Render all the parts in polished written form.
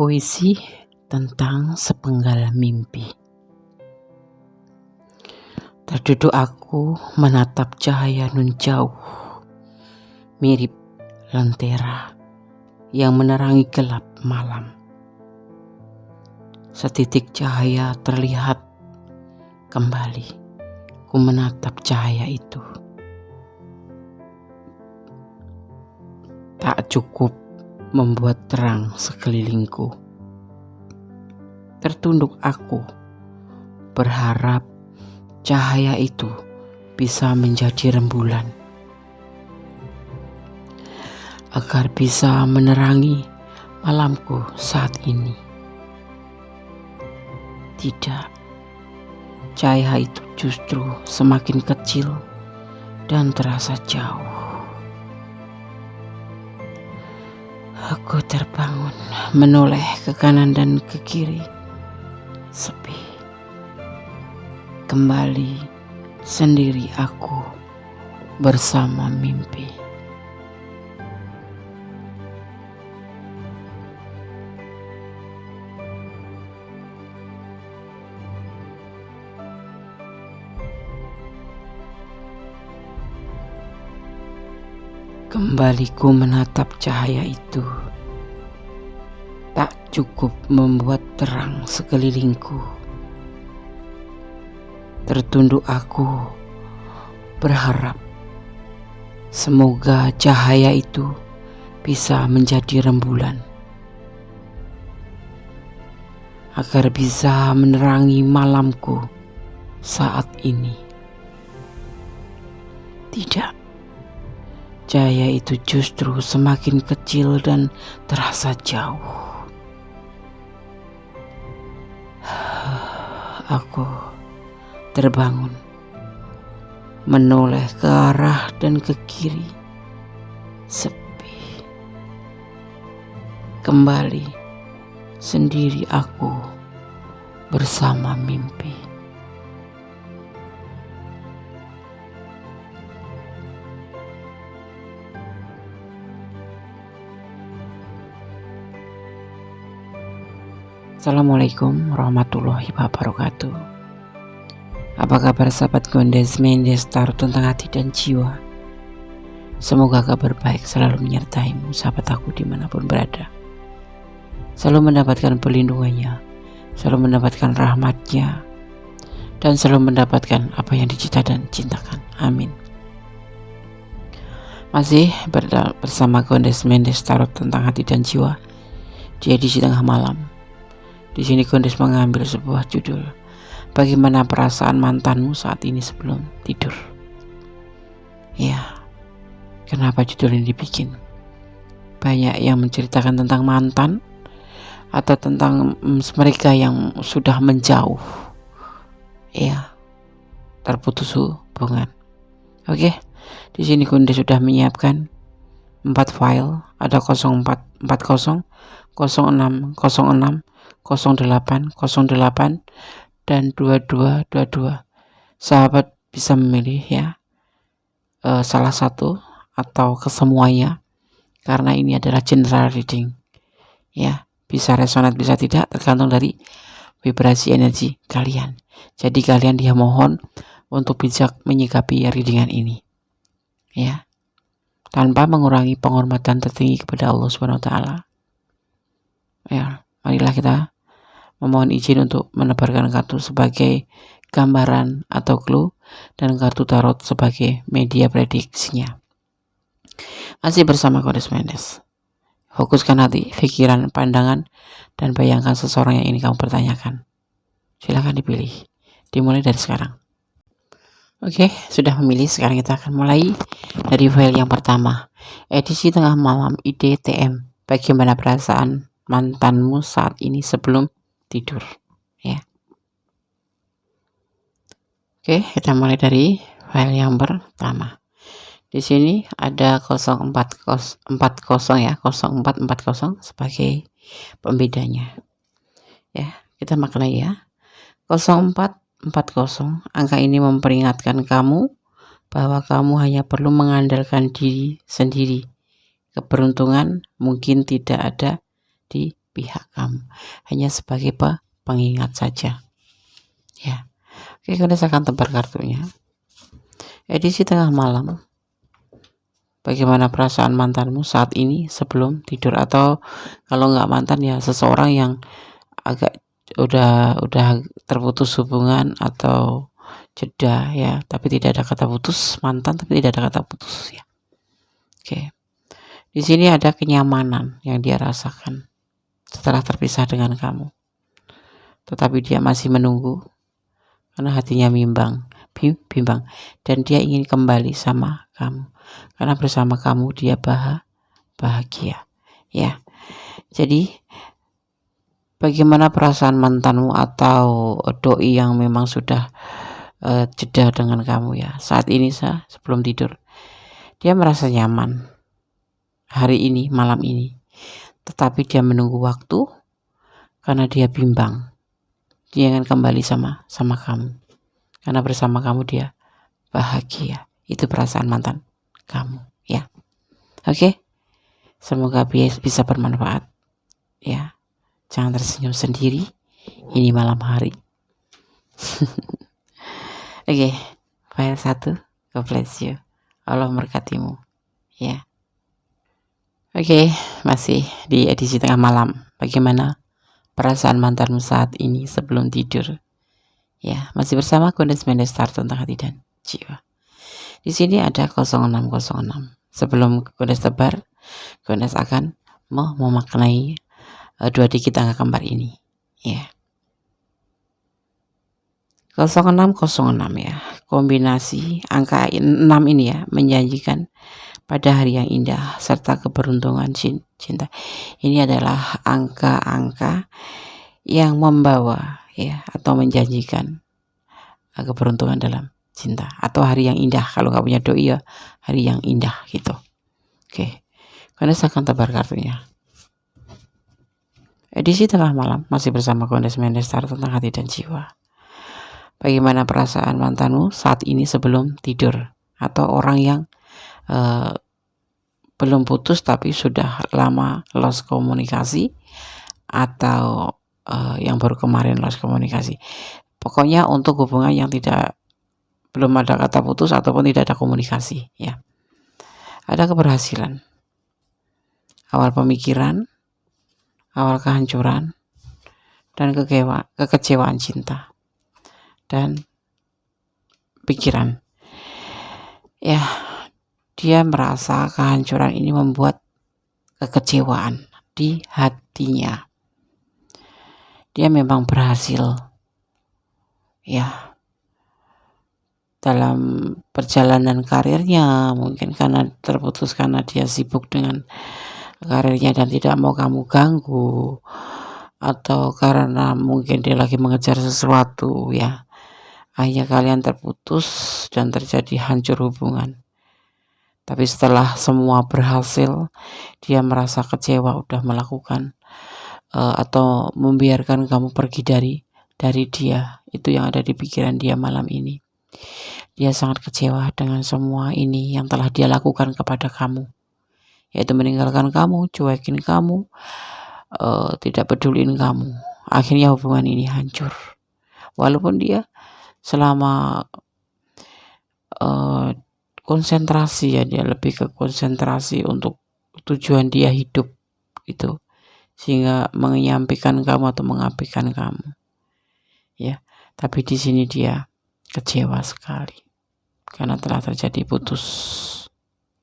Puisi tentang sepenggal mimpi. Terduduk aku menatap cahaya nun jauh, mirip lentera yang menerangi gelap malam. Setitik cahaya terlihat kembali, ku menatap cahaya itu. Tak cukup membuat terang sekelilingku. Tertunduk aku, berharap cahaya itu bisa menjadi rembulan, agar bisa menerangi malamku saat ini. Tidak, cahaya itu justru semakin kecil dan terasa jauh. Aku terbangun, menoleh ke kanan dan ke kiri. Sepi. Kembali sendiri aku bersama mimpi. Kembali ku menatap cahaya itu. Tak cukup membuat terang sekelilingku. Tertunduk aku, berharap semoga cahaya itu bisa menjadi rembulan, agar bisa menerangi malamku saat ini. Tidak, cahaya itu justru semakin kecil dan terasa jauh. Aku terbangun, menoleh ke arah dan ke kiri. Sepi. Kembali sendiri aku bersama mimpi. Assalamualaikum warahmatullahi wabarakatuh. Apa kabar sahabat Gondes Mendes Tarot tentang hati dan jiwa? Semoga kabar baik selalu menyertaimu sahabat aku dimanapun berada. Selalu mendapatkan perlindungannya, selalu mendapatkan rahmatnya, dan selalu mendapatkan apa yang dicita dan cintakan. Amin. Masih bersama Gondes Mendes Tarot tentang hati dan jiwa di edisi tengah malam. Di sini Gondes mengambil sebuah judul, bagaimana perasaan mantanmu saat ini sebelum tidur. Ya, kenapa judul ini dibikin? Banyak yang menceritakan tentang mantan atau tentang mereka yang sudah menjauh. Ya, terputus hubungan. Oke, di sini Gondes sudah menyiapkan 4 file, ada 0440, 0606, 0808 dan 2222. Sahabat bisa memilih ya, salah satu atau kesemuanya, karena ini adalah general reading ya, bisa resonat bisa tidak, tergantung dari vibrasi energi kalian. Jadi kalian dia mohon untuk bijak menyikapi readingan ini ya, tanpa mengurangi penghormatan tertinggi kepada Allah Subhanahu wa taala. Ya, marilah kita memohon izin untuk menebarkan kartu sebagai gambaran atau clue dan kartu tarot sebagai media prediksinya. Masih bersama Gondes Mendes. Fokuskan hati, pikiran, pandangan, dan bayangkan seseorang yang ingin kamu pertanyakan. Silakan dipilih. Dimulai dari sekarang. Oke, sudah memilih. Sekarang kita akan mulai dari file yang pertama. Edisi tengah malam IDTM. Bagaimana perasaan mantanmu saat ini sebelum tidur ya. Oke, kita mulai dari file yang pertama. Di sini ada 0440 ya, 0440 sebagai pembedanya. Ya, kita maknai ya. 0440, angka ini memperingatkan kamu bahwa kamu hanya perlu mengandalkan diri sendiri. Keberuntungan mungkin tidak ada di pihak kamu, hanya sebagai pengingat saja. Ya, oke, Kades akan tebar kartunya. Edisi tengah malam. Bagaimana perasaan mantanmu saat ini sebelum tidur? Atau kalau nggak mantan ya seseorang yang agak udah terputus hubungan atau jeda ya, tapi tidak ada kata putus. Mantan tapi tidak ada kata putus ya. Oke. Di sini ada kenyamanan yang dia rasakan setelah terpisah dengan kamu. Tetapi dia masih menunggu karena hatinya bimbang dan dia ingin kembali sama kamu. Karena bersama kamu dia bahagia. Ya. Jadi bagaimana perasaan mantanmu atau doi yang memang sudah jeda dengan kamu ya saat ini sebelum tidur? Dia merasa nyaman hari ini, malam ini, tetapi dia menunggu waktu karena dia bimbang. Dia ingin kembali sama kamu karena bersama kamu dia bahagia. Itu perasaan mantan kamu ya. Oke, semoga bisa bermanfaat ya. Jangan tersenyum sendiri, ini malam hari. Oke, file 1, God bless you, Allah memberkatimu ya. Oke, masih di edisi tengah malam. Bagaimana perasaan mantanmu saat ini sebelum tidur? Ya, masih bersama Kades Mendestar tentang hati dan jiwa. Di sini ada 0606. Sebelum Kades tebar, Kades akan memaknai dua digit angka kembar ini. Ya. 0606 ya. Kombinasi angka 6 ini ya menjanjikan pada hari yang indah serta keberuntungan cinta. Ini adalah angka-angka yang membawa ya atau menjanjikan keberuntungan dalam cinta atau hari yang indah. Kalau nggak punya doi ya hari yang indah gitu. Oke, Kades akan tebar kartunya. Edisi tengah malam masih bersama Kades Mendestar tentang hati dan jiwa. Bagaimana perasaan mantanmu saat ini sebelum tidur? Atau orang yang belum putus tapi sudah lama lost komunikasi, atau yang baru kemarin lost komunikasi. Pokoknya untuk hubungan yang belum ada kata putus ataupun tidak ada komunikasi ya. Ada keberhasilan, awal pemikiran, awal kehancuran, dan kekecewaan cinta dan pikiran. Ya, dia merasa kehancuran ini membuat kekecewaan di hatinya. Dia memang berhasil ya dalam perjalanan karirnya, mungkin karena terputus karena dia sibuk dengan karirnya dan tidak mau kamu ganggu, atau karena mungkin dia lagi mengejar sesuatu ya. Akhirnya kalian terputus dan terjadi hancur hubungan. Tapi setelah semua berhasil, dia merasa kecewa udah melakukan atau membiarkan kamu pergi dari dia. Itu yang ada di pikiran dia malam ini. Dia sangat kecewa dengan semua ini yang telah dia lakukan kepada kamu, yaitu meninggalkan kamu, cuekin kamu, tidak peduliin kamu. Akhirnya hubungan ini hancur. Walaupun dia selama konsentrasi ya, dia lebih ke konsentrasi untuk tujuan dia hidup itu, sehingga menyampaikan kamu atau mengabaikan kamu ya. Tapi di sini dia kecewa sekali karena telah terjadi putus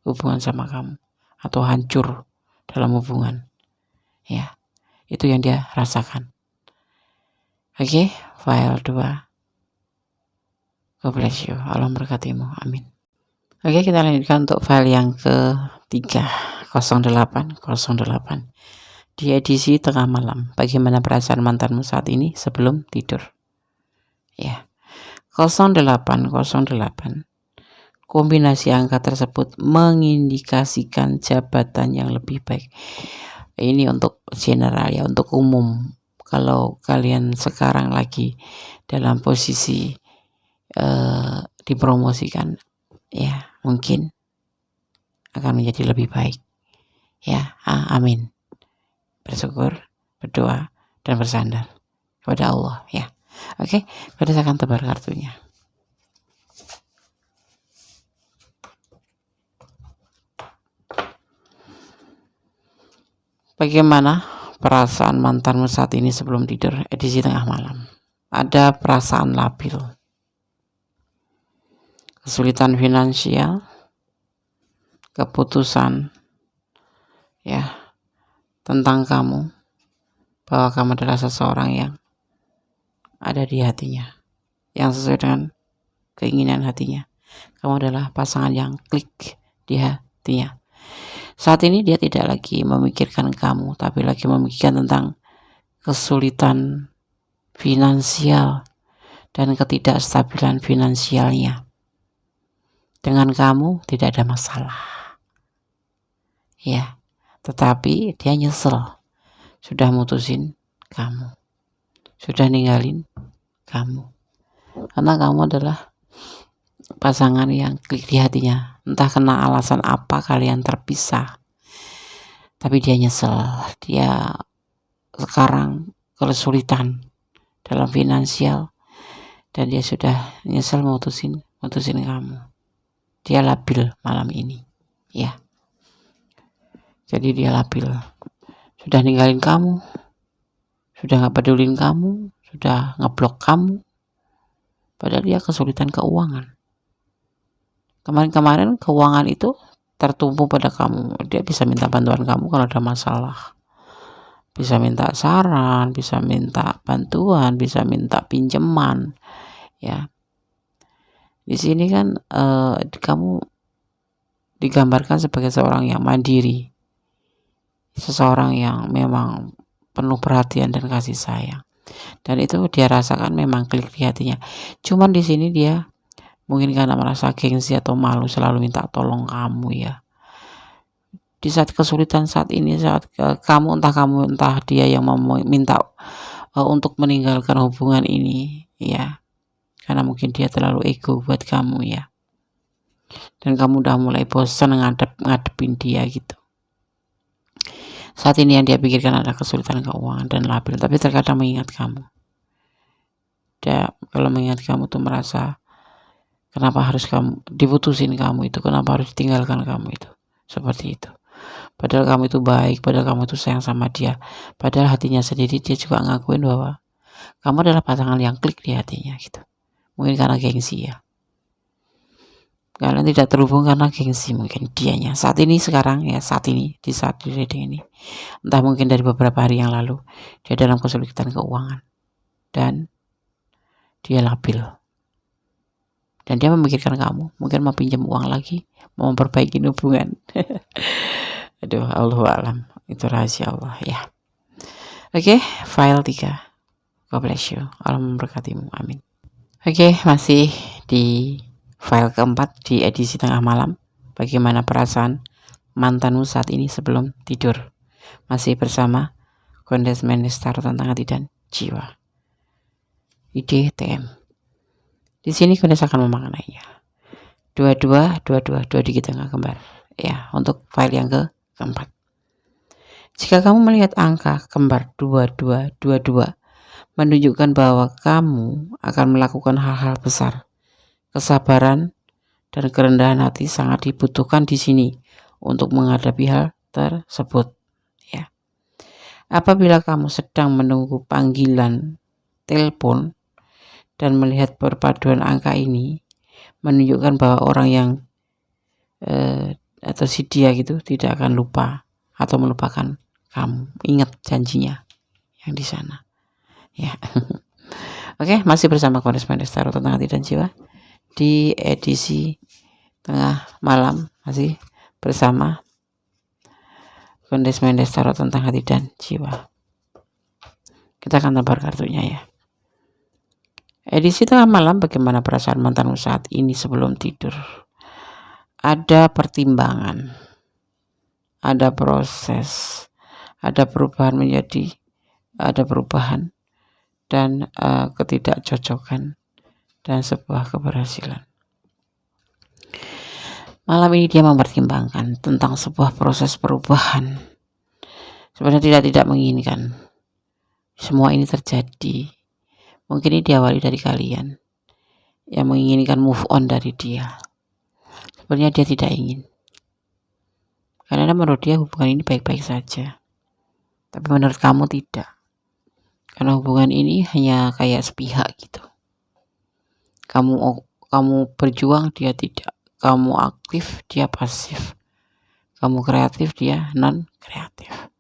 hubungan sama kamu atau hancur dalam hubungan ya. Itu yang dia rasakan. Oke, file 2, God bless you, Allah memberkatimu, amin. Oke, kita lanjutkan untuk file yang ketiga, 0808 di edisi tengah malam. Bagaimana perasaan mantanmu saat ini sebelum tidur ya. 0808, kombinasi angka tersebut mengindikasikan jabatan yang lebih baik. Ini untuk general ya, untuk umum. Kalau kalian sekarang lagi dalam posisi dipromosikan ya, mungkin akan menjadi lebih baik ya. Amin, bersyukur berdoa, dan bersandar kepada Allah ya. Oke, kita akan tebar kartunya. Bagaimana perasaan mantanmu saat ini sebelum tidur, edisi tengah malam? Ada perasaan labil, kesulitan finansial, keputusan ya tentang kamu, bahwa kamu adalah seseorang yang ada di hatinya, yang sesuai dengan keinginan hatinya. Kamu adalah pasangan yang klik di hatinya. Saat ini dia tidak lagi memikirkan kamu, tapi lagi memikirkan tentang kesulitan finansial dan ketidakstabilan finansialnya. Dengan kamu tidak ada masalah ya, tetapi dia nyesel sudah mutusin kamu, sudah ninggalin kamu, karena kamu adalah pasangan yang klik di hatinya. Entah kena alasan apa kalian terpisah, tapi dia nyesel. Dia sekarang kesulitan dalam finansial dan dia sudah nyesel mutusin kamu. Dia labil malam ini ya. Jadi dia labil, sudah ninggalin kamu, sudah gak pedulin kamu, sudah ngeblok kamu, padahal dia kesulitan keuangan. Kemarin keuangan itu tertumpu pada kamu. Dia bisa minta bantuan kamu kalau ada masalah, bisa minta saran, bisa minta bantuan, bisa minta pinjaman ya. Di sini kan kamu digambarkan sebagai seorang yang mandiri, seseorang yang memang penuh perhatian dan kasih sayang, dan itu dia rasakan memang klik di hatinya. Cuman di sini dia mungkin karena merasa gengsi atau malu selalu minta tolong kamu ya. Di saat kesulitan saat ini, saat kamu entah dia yang meminta untuk meninggalkan hubungan ini ya, karena mungkin dia terlalu ego buat kamu ya, dan kamu udah mulai bosan ngadepin dia gitu. Saat ini yang dia pikirkan adalah kesulitan keuangan dan labil, tapi terkadang mengingat kamu. Dia kalau mengingat kamu tuh merasa kenapa harus kamu diputusin kamu itu, kenapa harus ditinggalkan kamu itu, seperti itu. Padahal kamu itu baik, padahal kamu itu sayang sama dia, padahal hatinya sendiri dia juga ngakuin bahwa kamu adalah pasangan yang klik di hatinya gitu. Mungkin karena gengsi ya, kalian tidak terhubung karena gengsi mungkin dianya saat ini, sekarang ya, saat ini di saat di reading ini, entah mungkin dari beberapa hari yang lalu dia dalam kesulitan keuangan dan dia labil. Dan dia memikirkan kamu, mungkin mau pinjam uang lagi, mau memperbaiki hubungan. Aduh, Allahu a'lam, itu rahasia Allah ya. Oke, file 3. God bless you. Allah memberkatimu. Amin. Oke, masih di file keempat di edisi tengah malam. Bagaimana perasaan mantanmu saat ini sebelum tidur? Masih bersama Kondes Mendes Tarot tentang hati dan jiwa. Ide TM. Di sini Kondes akan memaknainya. 22 di tengah kembar. Ya, untuk file yang keempat. Jika kamu melihat angka kembar 2222, menunjukkan bahwa kamu akan melakukan hal-hal besar. Kesabaran dan kerendahan hati sangat dibutuhkan di sini untuk menghadapi hal tersebut. Ya. Apabila kamu sedang menunggu panggilan telepon dan melihat perpaduan angka ini, menunjukkan bahwa orang yang atau si dia gitu tidak akan lupa atau melupakan kamu. Ingat janjinya yang di sana ya. Oke, masih bersama Kondes Mendes Tarot tentang hati dan jiwa di edisi tengah malam, masih bersama Kondes Mendes Tarot tentang hati dan jiwa. Kita akan tebar kartunya ya. Edisi tengah malam, bagaimana perasaan mantanmu saat ini sebelum tidur? Ada pertimbangan, ada proses, ada perubahan dan ketidakcocokan dan sebuah keberhasilan. Malam ini dia mempertimbangkan tentang sebuah proses perubahan. Sebenarnya tidak menginginkan, semua ini terjadi. Mungkin ini diawali dari kalian yang menginginkan move on dari dia. Sebenarnya dia tidak ingin. Karena menurut dia hubungan ini baik-baik saja. Tapi menurut kamu tidak. Karena hubungan ini hanya kayak sepihak gitu. Kamu berjuang, dia tidak. Kamu aktif, dia pasif. Kamu kreatif, dia non kreatif.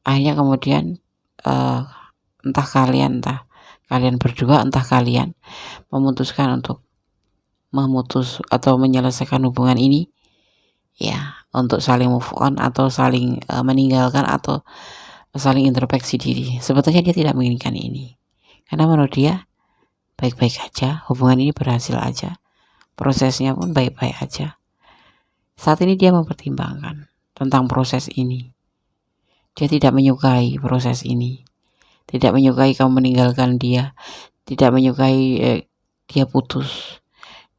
Akhirnya kemudian entah kalian berdua, entah kalian memutuskan untuk memutus atau menyelesaikan hubungan ini, ya, untuk saling move on atau saling meninggalkan atau saling introspeksi diri. Sebetulnya dia tidak menginginkan ini, karena menurut dia baik-baik aja, hubungan ini berhasil aja, prosesnya pun baik-baik aja. Saat ini dia mempertimbangkan tentang proses ini. Dia tidak menyukai proses ini, tidak menyukai kamu meninggalkan dia, tidak menyukai dia putus.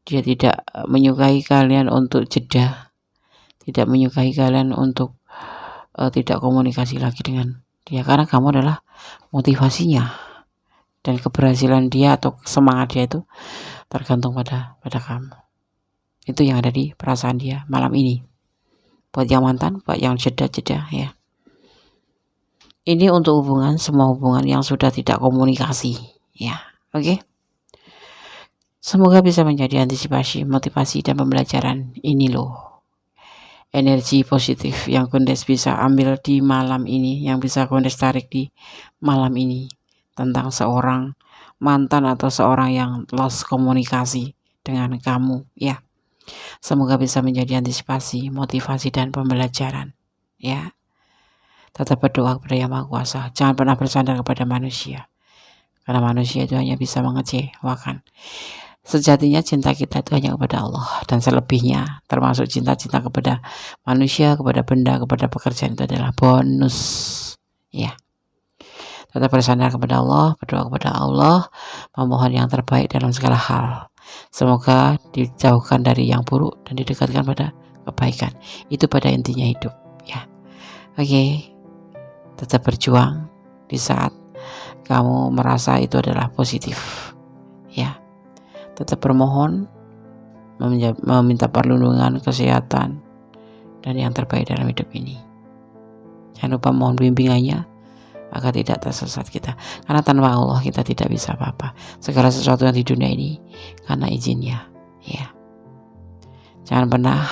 Dia tidak menyukai kalian untuk jeda, tidak menyukai kalian untuk tidak komunikasi lagi dengan dia, karena kamu adalah motivasinya, dan keberhasilan dia atau semangat dia itu tergantung pada kamu. Itu yang ada di perasaan dia malam ini. Buat yang mantan, buat yang jeda ya. Ini untuk semua hubungan yang sudah tidak komunikasi, ya. Oke. Semoga bisa menjadi antisipasi, motivasi, dan pembelajaran. Ini loh energi positif yang Kondes bisa ambil di malam ini, yang bisa Kondes tarik di malam ini, tentang seorang mantan atau seorang yang lost komunikasi dengan kamu, ya. Semoga bisa menjadi antisipasi, motivasi, dan pembelajaran, ya. Tetap berdoa kepada Yang Maha Kuasa. Jangan pernah bersandar kepada manusia, karena manusia itu hanya bisa mengecewakan. Sejatinya cinta kita itu hanya kepada Allah, dan selebihnya termasuk cinta-cinta kepada manusia, kepada benda, kepada pekerjaan itu adalah bonus, ya. Tetap bersandar kepada Allah, berdoa kepada Allah, memohon yang terbaik dalam segala hal. Semoga dijauhkan dari yang buruk dan didekatkan pada kebaikan. Itu pada intinya hidup, ya. Oke. Tetap berjuang di saat kamu merasa itu adalah positif, ya. Tetap bermohon, meminta perlindungan, kesehatan, dan yang terbaik dalam hidup ini. Jangan lupa mohon bimbingannya agar tidak tersesat kita, karena tanpa Allah kita tidak bisa apa-apa. Segala sesuatu yang di dunia ini karena izinnya, ya. Jangan pernah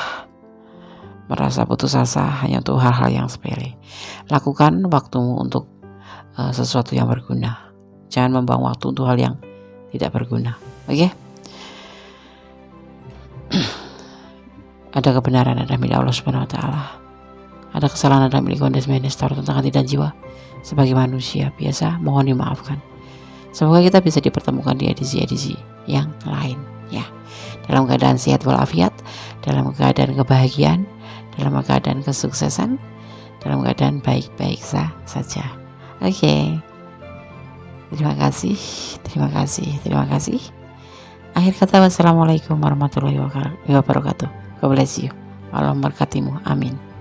merasa putus asa hanya untuk hal-hal yang sepele. Lakukan waktumu untuk sesuatu yang berguna. Jangan membuang waktu untuk hal yang tidak berguna. Oke? Ada kebenaran ada milik Allah Subhanahu wa taala. Ada kesalahan ada milik Kondes Mendes Tarot tentang hati dan jiwa. Sebagai manusia biasa, mohon dimaafkan. Semoga kita bisa dipertemukan di edisi-edisi yang lain, ya. Dalam keadaan sehat walafiat, dalam keadaan kebahagiaan, dalam keadaan kesuksesan, dalam keadaan baik-baik saja. Oke. Terima kasih. Akhir kata, wassalamualaikum warahmatullahi wabarakatuh. God bless you. Allah memberkatimu. Amin.